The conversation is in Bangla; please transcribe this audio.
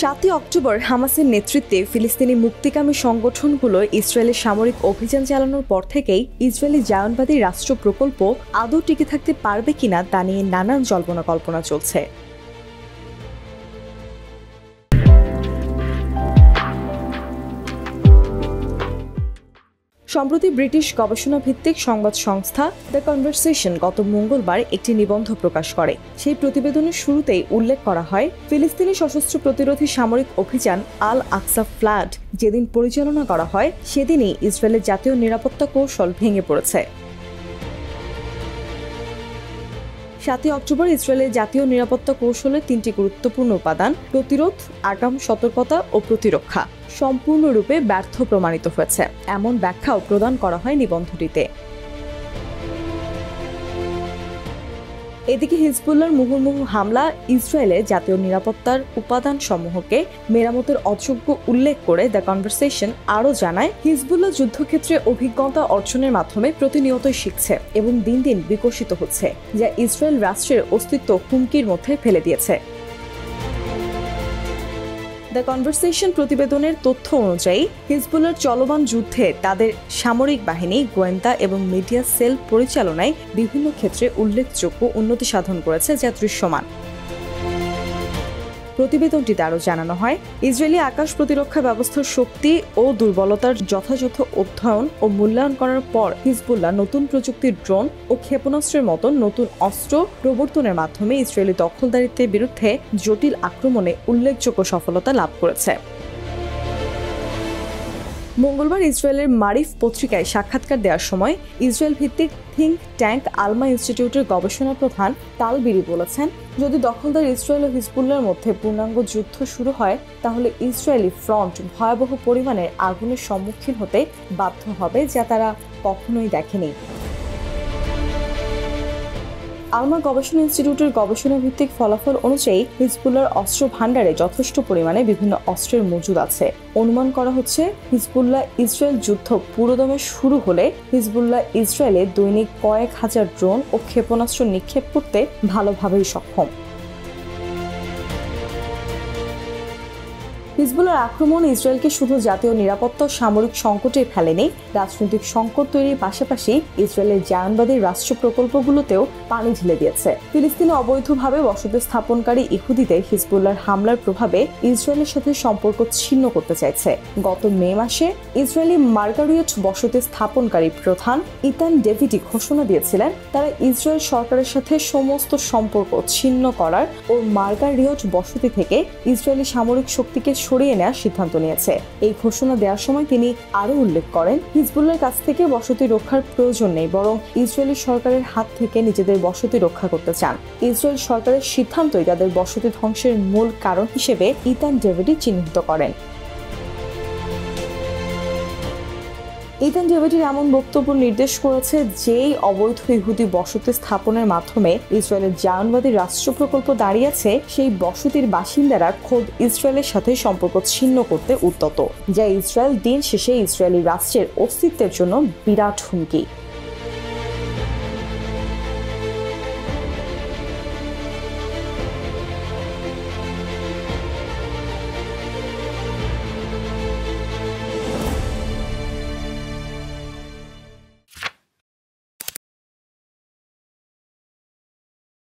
7 অক্টোবর হামাসের নেতৃত্বে ফিলিস্তিনি মুক্তিকামী সংগঠনগুলো ইসরায়েলের সামরিক অভিযান চালানোর পর থেকেই ইসরায়েলি জায়নবাদী রাষ্ট্র প্রকল্প আদৌ টিকে থাকতে পারবে কিনা তা নিয়ে নানান জল্পনা কল্পনা চলছে। সম্প্রতি ব্রিটিশ গবেষণা ভিত্তিক সংবাদ সংস্থা দ্য কনভারসেশন গত মঙ্গলবার একটি নিবন্ধ প্রকাশ করে। সেই প্রতিবেদনের শুরুতেই উল্লেখ করা হয়, ফিলিস্তিনি সশস্ত্র প্রতিরোধী সামরিক অভিযান আল আকসা ফ্লাড যেদিন পরিচালনা করা হয় সেদিনই ইসরায়েলের জাতীয় নিরাপত্তা কৌশল ভেঙে পড়েছে। 7 অক্টোবর ইসরায়েলের জাতীয় নিরাপত্তা কৌশলের 3টি গুরুত্বপূর্ণ উপাদান প্রতিরোধ, আগাম সতর্কতা ও প্রতিরক্ষা সম্পূর্ণরূপে ব্যর্থ প্রমাণিত হয়েছে, এমন ব্যাখ্যাও প্রদান করা হয় নিবন্ধটিতে। এদিকে হিজবুল্লাহর মুহুর্মুহু হামলা ইসরায়েলের জাতীয় নিরাপত্তার উপাদানসমূহকে মেরামতের অযোগ্য উল্লেখ করে দ্য কনভারসেশন আরও জানায়, হিজবুল্লাহ যুদ্ধক্ষেত্রে অভিজ্ঞতা অর্জনের মাধ্যমে প্রতিনিয়তই শিখছে এবং দিন দিন বিকশিত হচ্ছে, যা ইসরায়েল রাষ্ট্রের অস্তিত্ব হুমকির মধ্যে ফেলে দিয়েছে। দ্য কনভারসেশন প্রতিবেদনের তথ্য অনুযায়ী হিজবুল্লাহর চলমান যুদ্ধে তাদের সামরিক বাহিনী, গোয়েন্দা এবং মিডিয়া সেল পরিচালনায় বিভিন্ন ক্ষেত্রে উল্লেখযোগ্য উন্নতি সাধন করেছে, যা দৃশ্যমান। প্রতিবেদনটিতে আরও জানানো হয়, ইসরায়েলি আকাশ প্রতিরক্ষা ব্যবস্থার শক্তি ও দুর্বলতার যথাযথ অধ্যয়ন ও মূল্যায়ন করার পর হিজবুল্লাহ নতুন প্রযুক্তির ড্রোন ও ক্ষেপণাস্ত্রের মতো নতুন অস্ত্র প্রবর্তনের মাধ্যমে ইসরায়েলি দখলদারিত্বের বিরুদ্ধে জটিল আক্রমণে উল্লেখযোগ্য সফলতা লাভ করেছে। মঙ্গলবার ইসরায়েলের মারিফ পত্রিকায় সাক্ষাৎকার দেওয়ার সময় ইসরায়েল ভিত্তিক থিঙ্ক ট্যাঙ্ক আলমা ইনস্টিটিউটের গবেষণা প্রধান তাল বিরি বলেছেন, যদি দখলদার ইসরায়েল ও হিজবুল্লাহর মধ্যে পূর্ণাঙ্গ যুদ্ধ শুরু হয় তাহলে ইসরায়েলি ফ্রন্ট ভয়াবহ পরিমাণের আগুনের সম্মুখীন হতে বাধ্য হবে, যা তারা কখনোই দেখেনি। আলমা গবেষণা ইনস্টিটিউটের গবেষণা ভিত্তিক ফলাফল অনুযায়ী হিজবুল্লাহর অস্ত্র ভাণ্ডারে যথেষ্ট পরিমাণে বিভিন্ন অস্ত্রের মজুদ আছে। অনুমান করা হচ্ছে, হিজবুল্লাহ ইসরায়েল যুদ্ধ পুরোদমে শুরু হলে হিজবুল্লাহ ইসরায়েলে দৈনিক কয়েক হাজার ড্রোন ও ক্ষেপণাস্ত্র নিক্ষেপ করতে ভালোভাবেই সক্ষম। হিজবুল্লাহর আক্রমণ ইসরায়েলকে শুধু জাতীয় নিরাপত্তা ও সামরিক সংকটে ফেলেনি, রাজনৈতিক সংকট তৈরির পাশাপাশি ইসরায়েলের জায়নবাদী রাষ্ট্র প্রকল্পগুলোতেও পানি ঢেলে দিয়েছে। ফিলিস্তিনে অবৈধভাবে বসতি স্থাপনকারী ইহুদিদের হিজবুল্লাহর হামলার প্রভাবে ইসরায়েলের সাথে সম্পর্ক ছিন্ন করতে চাইছে। গত মে মাসে ইসরায়েলি মার্গারিয়ট বসতি স্থাপনকারী প্রধান ইতান ডেভিডি ঘোষণা দিয়েছিলেন, তারা ইসরায়েল সরকারের সাথে সমস্ত সম্পর্ক ছিন্ন করার ও মার্গারিয়ট বসতি থেকে ইসরায়েলি সামরিক শক্তিকে সরিয়ে নেওয়ার সিদ্ধান্ত নিয়েছে। এই ঘোষণা দেওয়ার সময় তিনি আরও উল্লেখ করেন, হিজবুল্লাহর কাছ থেকে বসতি রক্ষার প্রয়োজন নেই, বরং ইসরায়েলি সরকারের হাত থেকে নিজেদের বসতি রক্ষা করতে চান। ইসরায়েল সরকারের সিদ্ধান্তই তাদের বসতি ধ্বংসের মূল কারণ হিসেবে ইতান ডেভিডি চিহ্নিত করেন। ইতান ডেভিডির এমন বক্তব্য নির্দেশ করেছে, যেই অবৈধ ইহুদি বসতি স্থাপনের মাধ্যমে ইসরায়েলের জায়নবাদী রাষ্ট্র প্রকল্প দাঁড়িয়েছে, সেই বসতির বাসিন্দারা খোদ ইসরায়েলের সাথে সম্পর্ক ছিন্ন করতে উদ্যত, যা ইসরায়েল দিন শেষে ইসরায়েলি রাষ্ট্রের অস্তিত্বের জন্য বিরাট হুমকি।